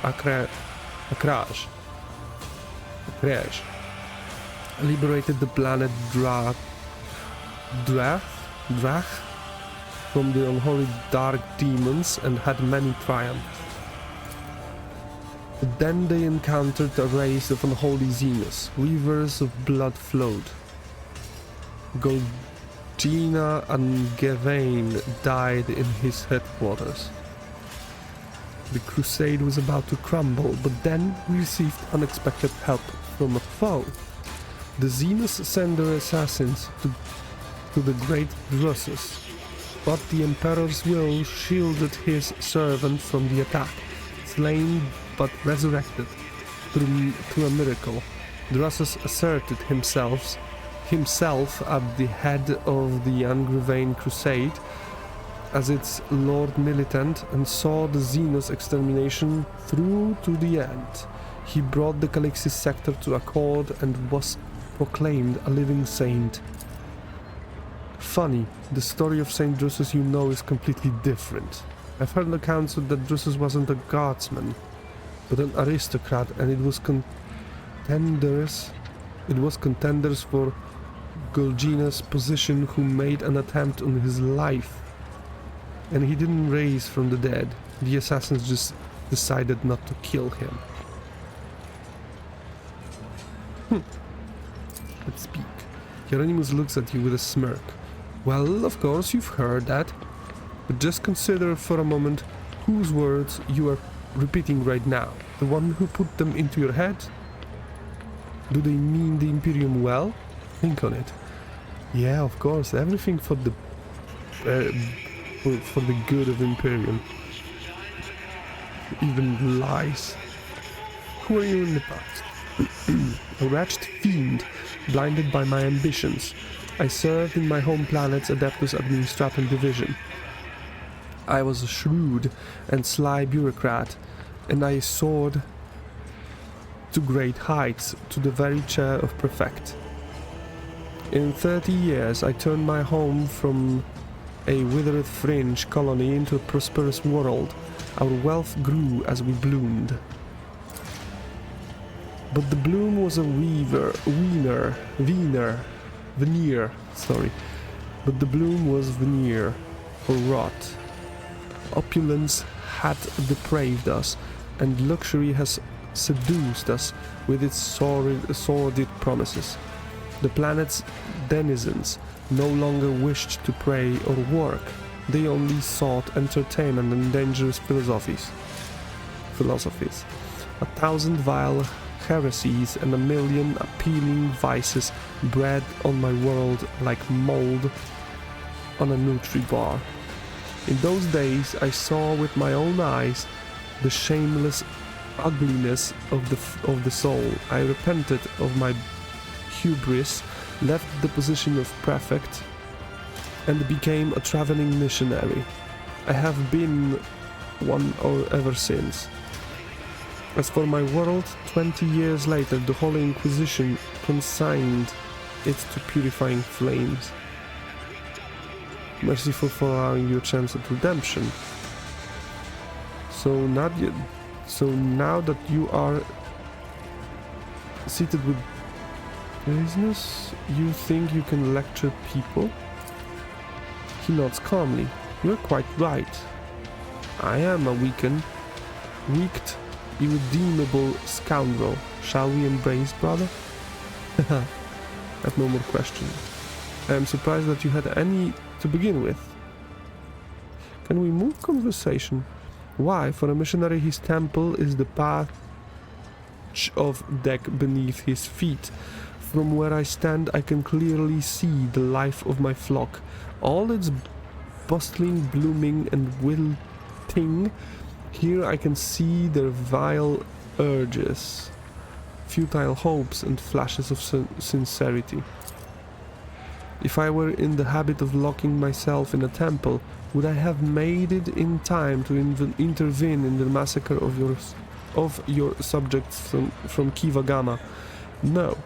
Akraj liberated the planet Drach from the unholy dark demons and had many triumphs. But then they encountered a race of unholy Xenos. Rivers of blood flowed. Golgina and Gavain died in his headquarters. The crusade was about to crumble, but then we received unexpected help from a foe. The Xenos sent their assassins to the great Drusus, but the Emperor's will shielded his servant from the attack. Slain but resurrected through a miracle, Drusus asserted himself at the head of the Angevin crusade as its Lord Militant and saw the Xenos extermination through to the end. He brought the Calixis sector to accord and was proclaimed a living saint. Funny, the story of Saint Drusus you know is completely different. I've heard accounts that Drusus wasn't a guardsman, but an aristocrat, and it was contenders for Golgina's position who made an attempt on his life. And he didn't raise from the dead. The assassins just decided not to kill him. Let's speak. Hieronymus looks at you with a smirk. Well, of course you've heard that, but just consider for a moment whose words you are repeating right now. The one who put them into your head? Do they mean the Imperium well? Think on it. Yeah, of course, everything for the good of Imperium. Even lies. Who are you in the past? A wretched fiend, blinded by my ambitions. I served in my home planet's Adeptus Administratum division. I was a shrewd and sly bureaucrat, and I soared to great heights, to the very chair of prefect. In 30 years I turned my home from a withered fringe colony into a prosperous world. Our wealth grew as we bloomed. But the bloom was a veneer, but the bloom was veneer, or rot. Opulence had depraved us, and luxury has seduced us with its sordid promises. The planet's denizens no longer wished to pray or work. They only sought entertainment and dangerous philosophies. 1,000 vile heresies and a million appealing vices bred on my world like mold on a Nutri-bar. In those days I saw with my own eyes the shameless ugliness of the soul. I repented of my hubris, left the position of prefect, and became a traveling missionary. I have been one ever since. As for my world, 20 years later the Holy Inquisition consigned it to purifying flames. Merciful for allowing you a chance at redemption. So now that you are seated with business, you think you can lecture people? He nods calmly. You're quite right. I am a weakened, irredeemable scoundrel. Shall we embrace, brother? I have no more questions. I am surprised that you had any to begin with. Can we move conversation? Why, for a missionary his temple is the patch of deck beneath his feet. From where I stand I can clearly see the life of my flock, all its bustling, blooming and wilting. Here I can see their vile urges, futile hopes and flashes of sincerity. If I were in the habit of locking myself in a temple, would I have made it in time to intervene in the massacre of your subjects from Kiva Gamma? No.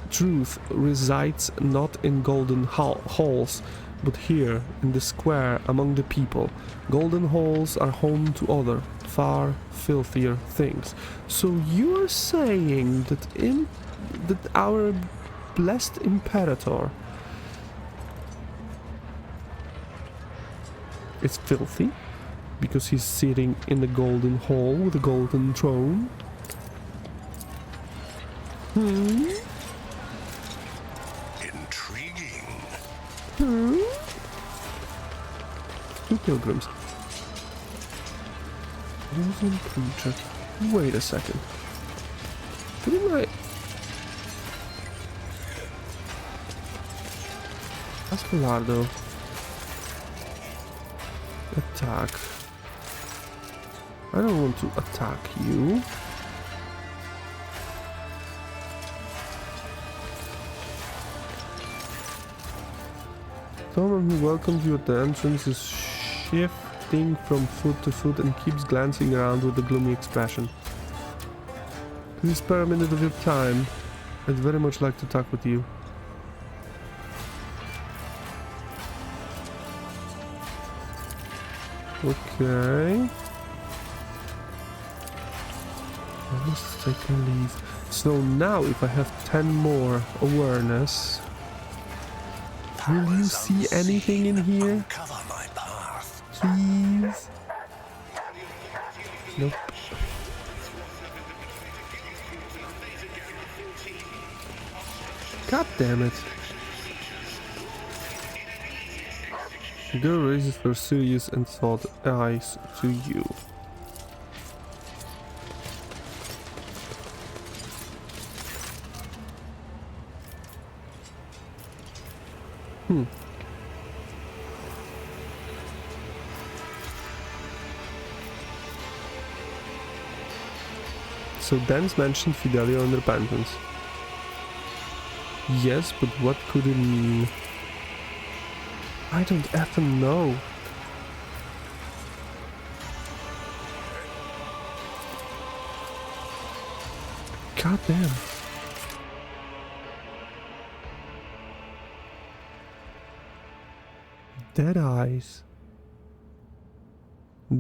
Truth resides not in golden halls, but here, in the square, among the people. Golden halls are home to other, far filthier things. So you're saying that our blessed Imperator is filthy because he's sitting in a golden hall with a golden throne? Intriguing. 2 pilgrims. Using creature. Wait a second. Didn't I... Aspelardo. Attack. I don't want to attack you. Someone who welcomes you at the entrance is shifting from foot to foot and keeps glancing around with a gloomy expression. Please spare a minute of your time. I'd very much like to talk with you. Okay. I must take a leave. So now if I have 10 more awareness, will you see anything in here? Please? Nope. God damn it. The girl raises her serious and thought eyes to you. So Dan's mentioned Fidelio and repentance. Yes, but what could it mean? I don't effing know. God damn. Dead eyes.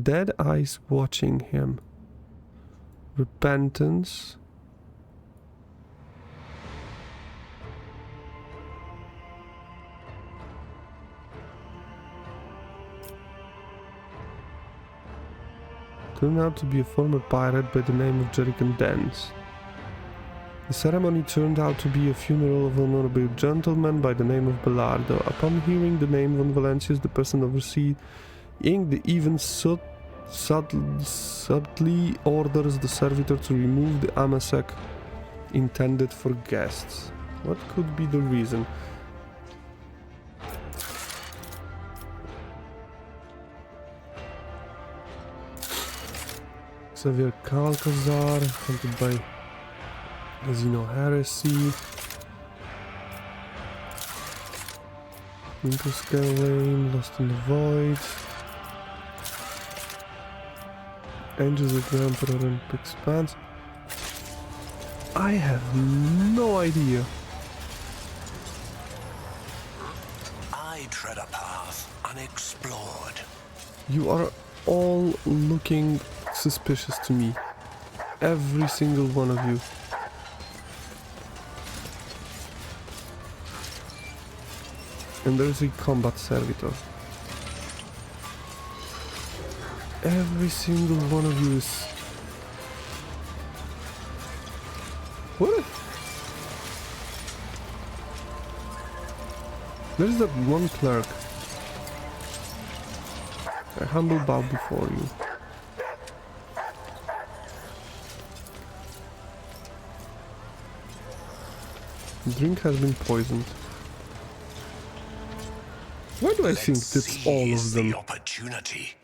Dead eyes watching him. Repentance. Turned out to be a former pirate by the name of Jerican Dance. The ceremony turned out to be a funeral of an honorable gentleman by the name of Belardo. Upon hearing the name von Valentius, the person overseeing the event subtly orders the servitor to remove the amasek intended for guests. What could be the reason? Xavier Calcazar, hunted by Zeno Heresy. Winterscale, Lost in the Void. Angels of the Emperor and Expanse. I have no idea. I tread a path unexplored. You are all looking suspicious to me. Every single one of you. And there's a combat servitor. Every single one of you is... What? There's that one clerk. I humble bow before you. The drink has been poisoned. Why do I think that's all of them? The opportunity.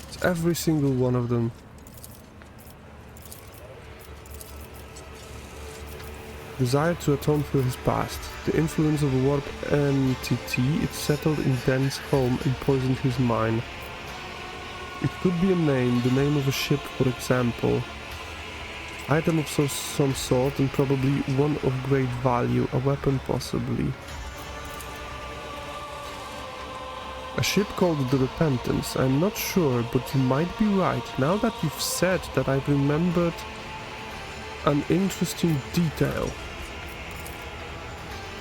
It's every single one of them. Desire to atone for his past. The influence of a warp entity, it settled in Dan's home and poisoned his mind. It could be a name, the name of a ship for example. Item of some sort and probably one of great value, a weapon possibly. A ship called the Repentance. I'm not sure, but you might be right. Now that you've said that, I've remembered an interesting detail.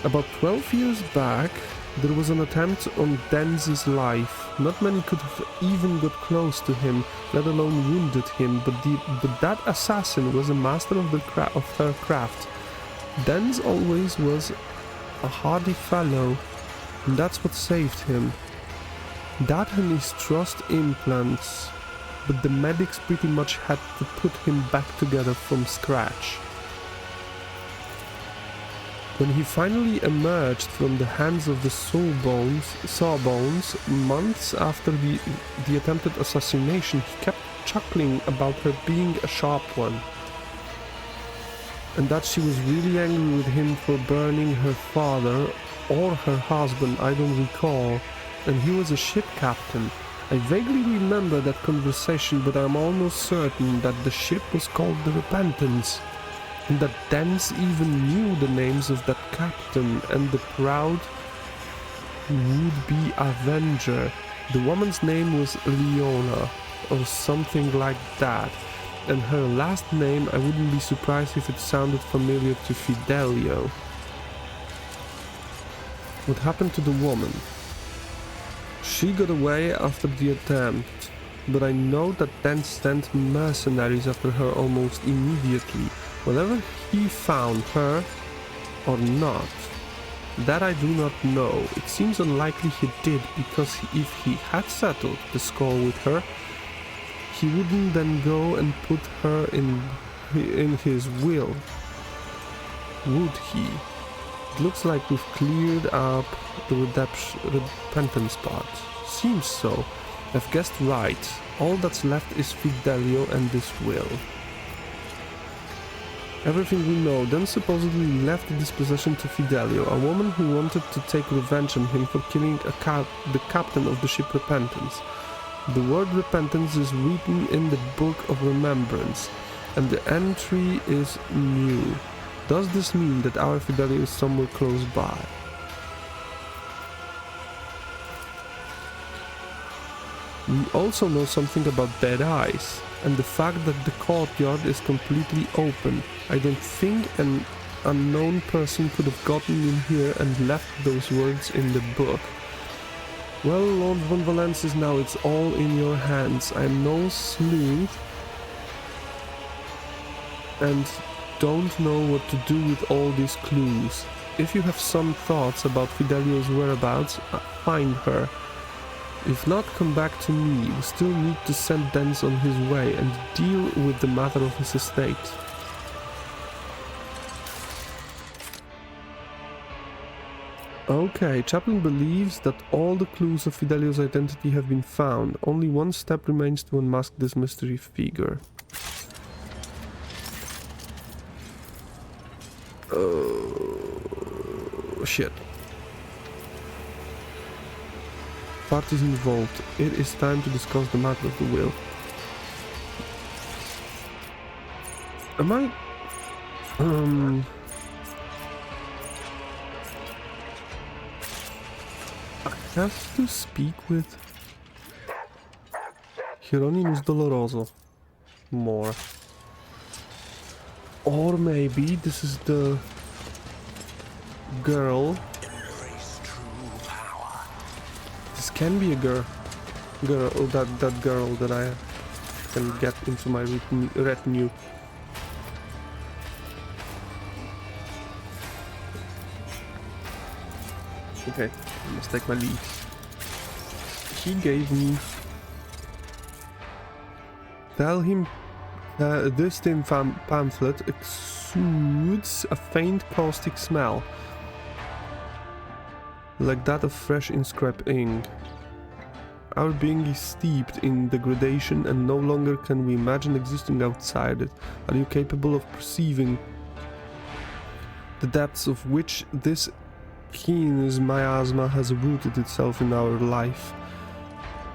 About 12 years back, there was an attempt on Denz's life. Not many could have even got close to him, let alone wounded him, but that assassin was a master of her craft. Denz always was a hardy fellow, and that's what saved him. That and his trust implants, but the medics pretty much had to put him back together from scratch. When he finally emerged from the hands of the Sawbones, months after the attempted assassination, he kept chuckling about her being a sharp one, and that she was really angry with him for burning her father or her husband, I don't recall, and he was a ship captain. I vaguely remember that conversation, but I'm almost certain that the ship was called the Repentance, and that Denz even knew the names of that captain and the proud would-be avenger. The woman's name was Leona, or something like that, and her last name, I wouldn't be surprised if it sounded familiar to Fidelio. What happened to the woman? She got away after the attempt, but I know that Denz sent mercenaries after her almost immediately. Whether he found her or not, that I do not know. It seems unlikely he did, because if he had settled the score with her, he wouldn't then go and put her in his will, would he? It looks like we've cleared up the repentance part. Seems so. I've guessed right. All that's left is Fidelio and this will. Everything we know. Then supposedly left this possession to Fidelio, a woman who wanted to take revenge on him for killing the captain of the ship Repentance. The word Repentance is written in the Book of Remembrance, and the entry is new. Does this mean that our Fidelio is somewhere close by? We also know something about dead eyes, and the fact that the courtyard is completely open. I don't think an unknown person could have gotten in here and left those words in the book. Well, Lord von Valence, now it's all in your hands. I'm no sleuth and don't know what to do with all these clues. If you have some thoughts about Fidelio's whereabouts, find her. If not, come back to me. We still need to send Denz on his way and deal with the matter of his estate. Okay, Chaplin believes that all the clues of Fidelio's identity have been found. Only one step remains to unmask this mystery figure. Oh, shit. Parties involved. It is time to discuss the matter of the will. Am I... I have to speak with Hieronymus Doloroso more. Or maybe this is the girl. This can be a girl, or that girl that I can get into my retinue. Okay, I must take my lead. He gave me... Tell him this thin pamphlet exudes a faint caustic smell, like that of fresh inscribed ink. Our being is steeped in degradation, and no longer can we imagine existing outside it. Are you capable of perceiving the depths of which this keen miasma has rooted itself in our life?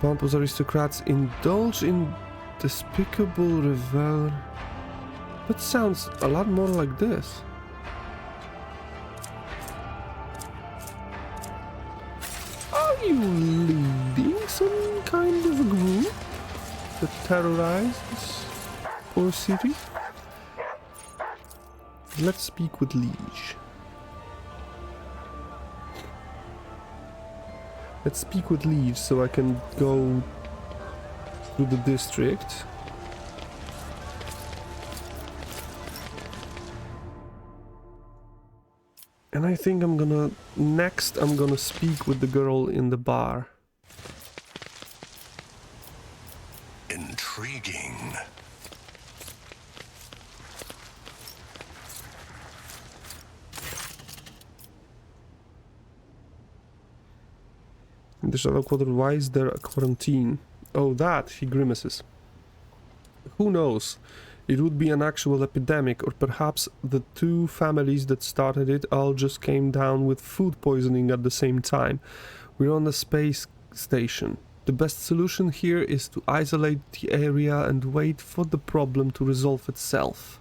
Pompous aristocrats indulge in despicable revel. That sounds a lot more like this. Are you lewd that terrorize this poor city? Let's speak with Liege. Let's speak with Liege so I can go to the district. And I think I'm gonna speak with the girl in the bar. Intriguing. In the Shadow Quarter, why is there a quarantine? Oh, that, he grimaces. Who knows? It would be an actual epidemic, or perhaps the two families that started it all just came down with food poisoning at the same time. We're on a space station. The best solution here is to isolate the area and wait for the problem to resolve itself.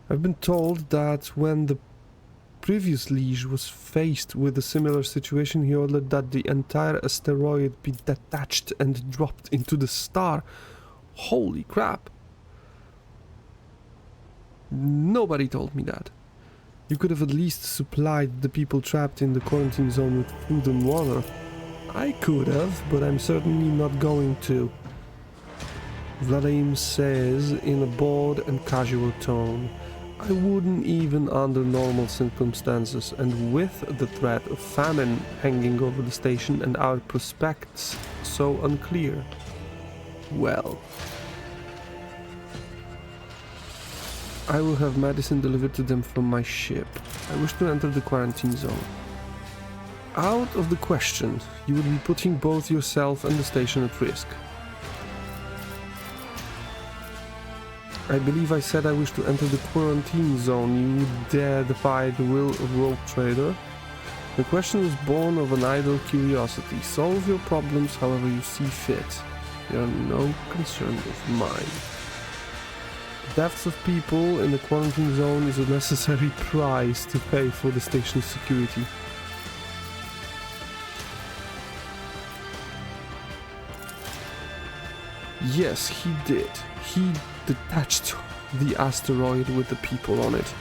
I've been told that when the previous Liege was faced with a similar situation, he ordered that the entire asteroid be detached and dropped into the star. Holy crap. Nobody told me that. You could have at least supplied the people trapped in the quarantine zone with food and water. I could have, but I'm certainly not going to. Vladimir says in a bored and casual tone. I wouldn't even under normal circumstances, and with the threat of famine hanging over the station and our prospects so unclear. Well, I will have medicine delivered to them from my ship. I wish to enter the quarantine zone. Out of the question. You would be putting both yourself and the station at risk. I believe I said I wish to enter the quarantine zone. You dare defy the will of Rogue Trader? The question was born of an idle curiosity. Solve your problems however you see fit. They are no concern of mine. The deaths of people in the quarantine zone is a necessary price to pay for the station's security. Yes, he did. He detached the asteroid with the people on it.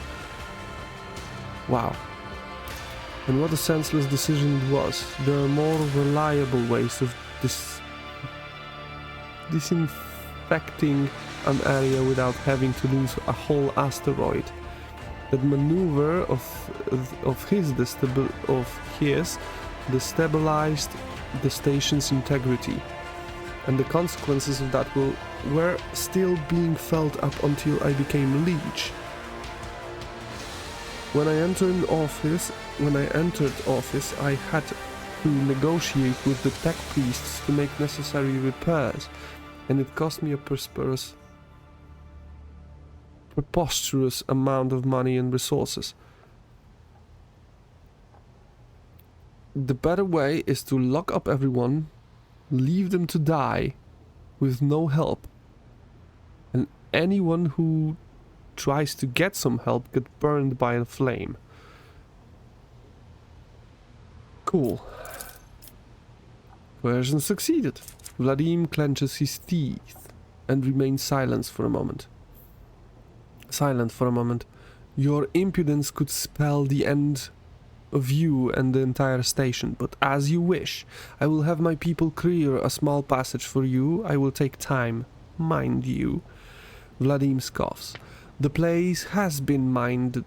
Wow. And what a senseless decision it was. There are more reliable ways of disinfecting an area without having to lose a whole asteroid. That maneuver of his destabilized the station's integrity. And the consequences of that were still being felt up until I became Liege. When I entered office, I had to negotiate with the tech priests to make necessary repairs, and it cost me a preposterous amount of money and resources. The better way is to lock up everyone, leave them to die with no help, and anyone who tries to get some help get burned by a flame. Cool. Coercion succeeded. Vladimir clenches his teeth and remains silent for a moment. Your impudence could spell the end of you and the entire station, but as you wish. I will have my people clear a small passage for you. I will take time, mind you. Vladimir scoffs. The place has been mined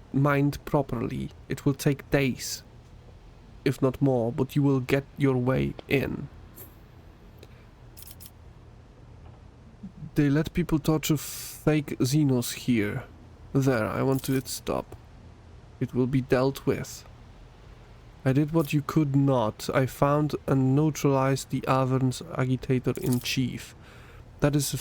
properly. It will take days, if not more, but you will get your way in. They let people torture fake Xenos here. There, I want it to stop. It will be dealt with. I did what you could not. I found and neutralized the Avern's agitator-in-chief. That is a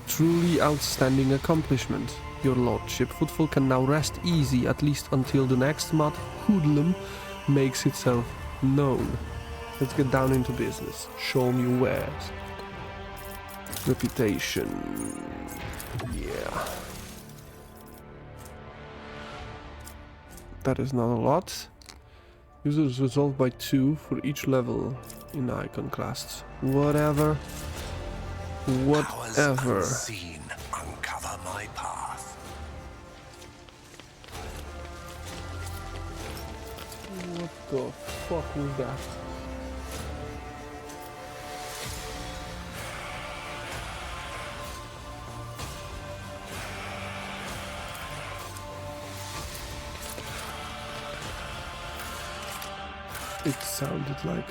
truly outstanding accomplishment, your lordship. Footfall can now rest easy, at least until the next mod hoodlum makes itself known. Let's get down into business. Show me your wares. Reputation. Yeah. That is not a lot. Users resolved by 2 for each level. in iconoclasts. Whatever. Powers Whatever. unseen uncover my path. What the fuck was that? It sounded like...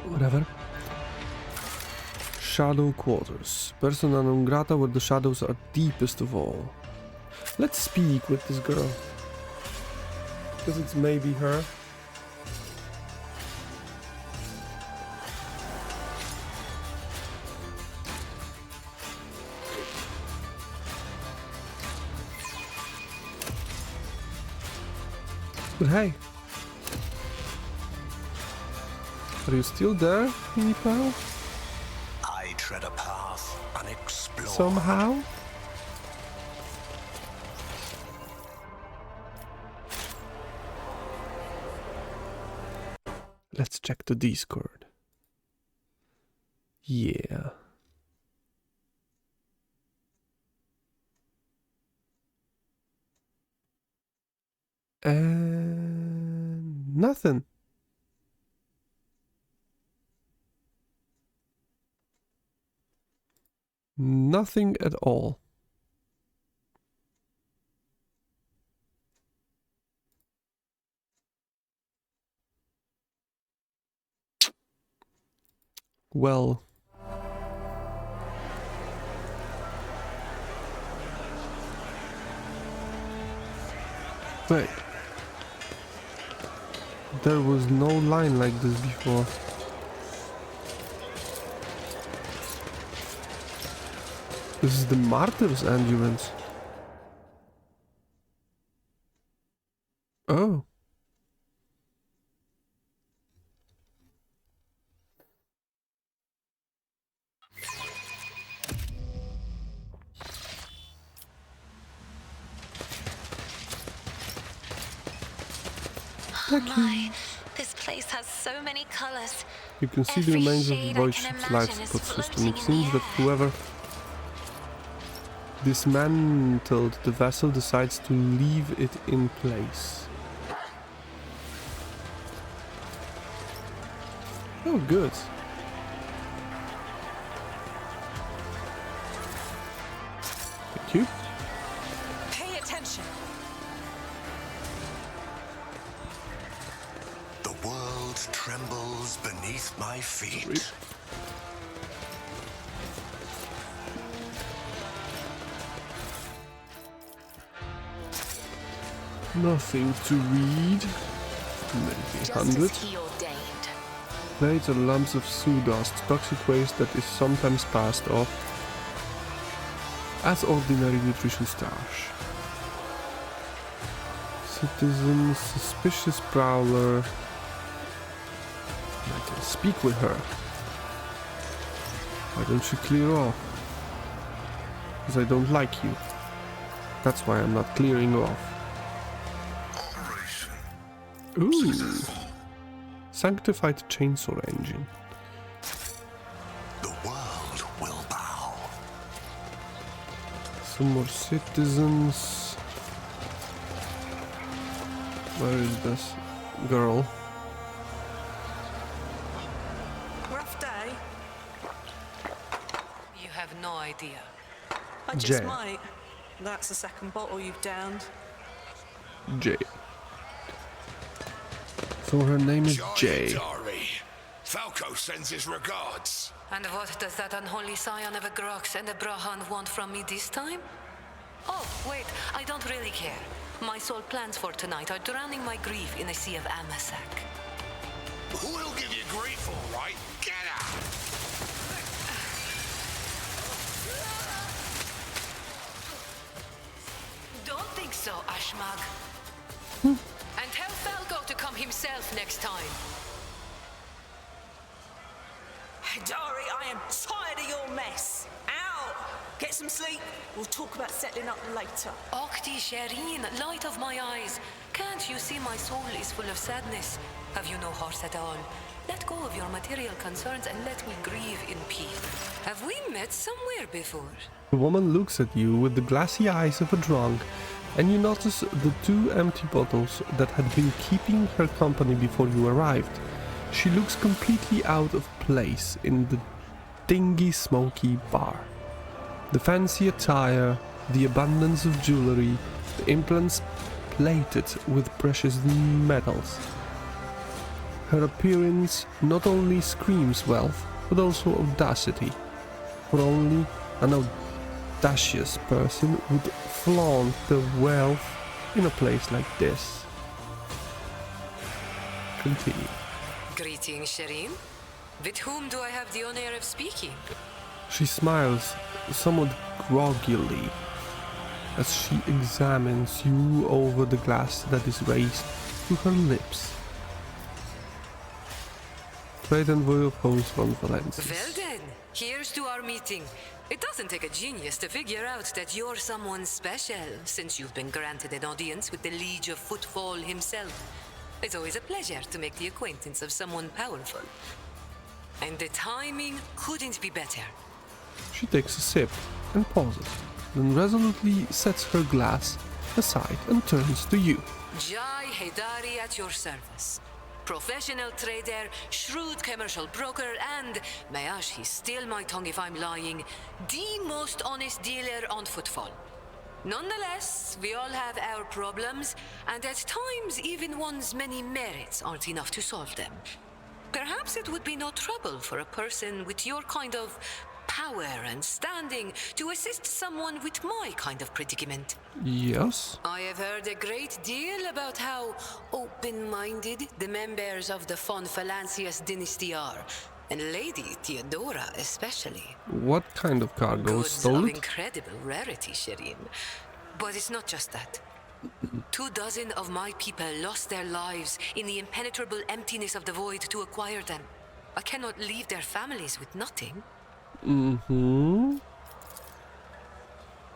Whatever. Shadow quarters. Persona non grata where the shadows are deepest of all. Let's speak with this girl. Because it's maybe her. But hey. Are you still there, mini pal? I tread a path unexplored. Somehow? Let's check the Discord. Yeah. And nothing. Nothing at all. Well. Wait. There was no line like this before. This is the Martyr's endurance. Oh. Oh my, this place has so many colors. You can see the Every remains of the shade void I can ship's life imagine is support system. floating It in seems the that air. whoever dismantled the vessel decides to leave it in place. Oh, good. Thank you. Pay attention. The world trembles beneath my feet. Sorry. Nothing to read. Maybe 100. He ordained. Plates are lumps of sawdust, toxic waste that is sometimes passed off as ordinary nutrition stash. Citizen, suspicious prowler. I can speak with her. Why don't you clear off? Because I don't like you. That's why I'm not clearing off. Ooh. Sanctified chainsaw engine. The world will bow. Some more citizens. Where is this girl? Rough day. You have no idea. I just Jay. might. That's the second bottle you've downed. Jay. So her name is Jay. Dari. Falco sends his regards. And what does that unholy scion of a Grox and a Brahan want from me this time? Oh, wait, I don't really care. My sole plans for tonight are drowning my grief in a sea of Amasak. Who'll give you grief, all right? Get out! Don't think so, Ashmag. And tell Falco to come himself next time. Dari, I am tired of your mess. Out! Get some sleep. We'll talk about settling up later. Octi Shireen, light of my eyes. Can't you see my soul is full of sadness? Have you no heart at all? Let go of your material concerns and let me grieve in peace. Have we met somewhere before? The woman looks at you with the glassy eyes of a drunk, and you notice the 2 empty bottles that had been keeping her company before you arrived. She looks completely out of place in the dingy, smoky bar. The fancy attire, the abundance of jewelry, the implants plated with precious metals. Her appearance not only screams wealth, but also audacity, for only an audacious person would flaunt their wealth in a place like this. Continue. Greetings, Shireen. With whom do I have the honor of speaking? She smiles somewhat groggily as she examines you over the glass that is raised to her lips. Trade envoy of Host von Valencia. Well then, here's to our meeting. It doesn't take a genius to figure out that you're someone special, since you've been granted an audience with the Liege of Footfall himself. It's always a pleasure to make the acquaintance of someone powerful. And the timing couldn't be better. She takes a sip and pauses, then resolutely sets her glass aside and turns to you. Jai Haidari at your service. Professional trader, shrewd commercial broker, and, may he steal my tongue if I'm lying, the most honest dealer on Footfall. Nonetheless, we all have our problems, and at times even one's many merits aren't enough to solve them. Perhaps it would be no trouble for a person with your kind of power and standing to assist someone with my kind of predicament. Yes? I have heard a great deal about how open-minded the members of the von Valancius dynasty are, and Lady Theodora especially. What kind of cargo was Goods of stolen? incredible rarity, Shireen. But it's not just that. 24 of my people lost their lives in the impenetrable emptiness of the void to acquire them. I cannot leave their families with nothing.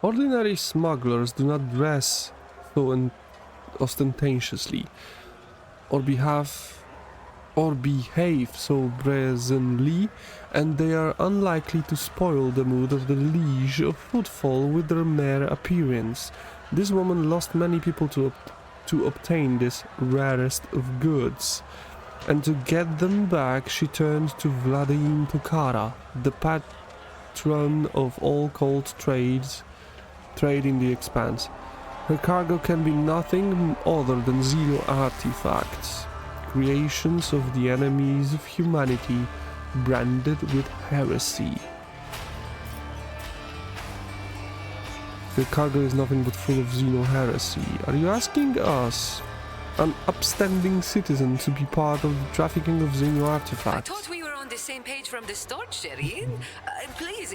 Ordinary smugglers do not dress so ostentatiously, or behave so brazenly, and they are unlikely to spoil the mood of the Liege of Footfall with their mere appearance. This woman lost many people to obtain this rarest of goods, and to get them back she turned to Vladimir Tukara, the patron of all cold trade in the Expanse. Her cargo can be nothing other than Xeno artifacts, creations of the enemies of humanity, branded with heresy. Your cargo is nothing but full of Xeno heresy. Are you asking us, an upstanding citizen, to be part of the trafficking of Xeno artifacts? I thought we were on the same page from the start, Shireen. Please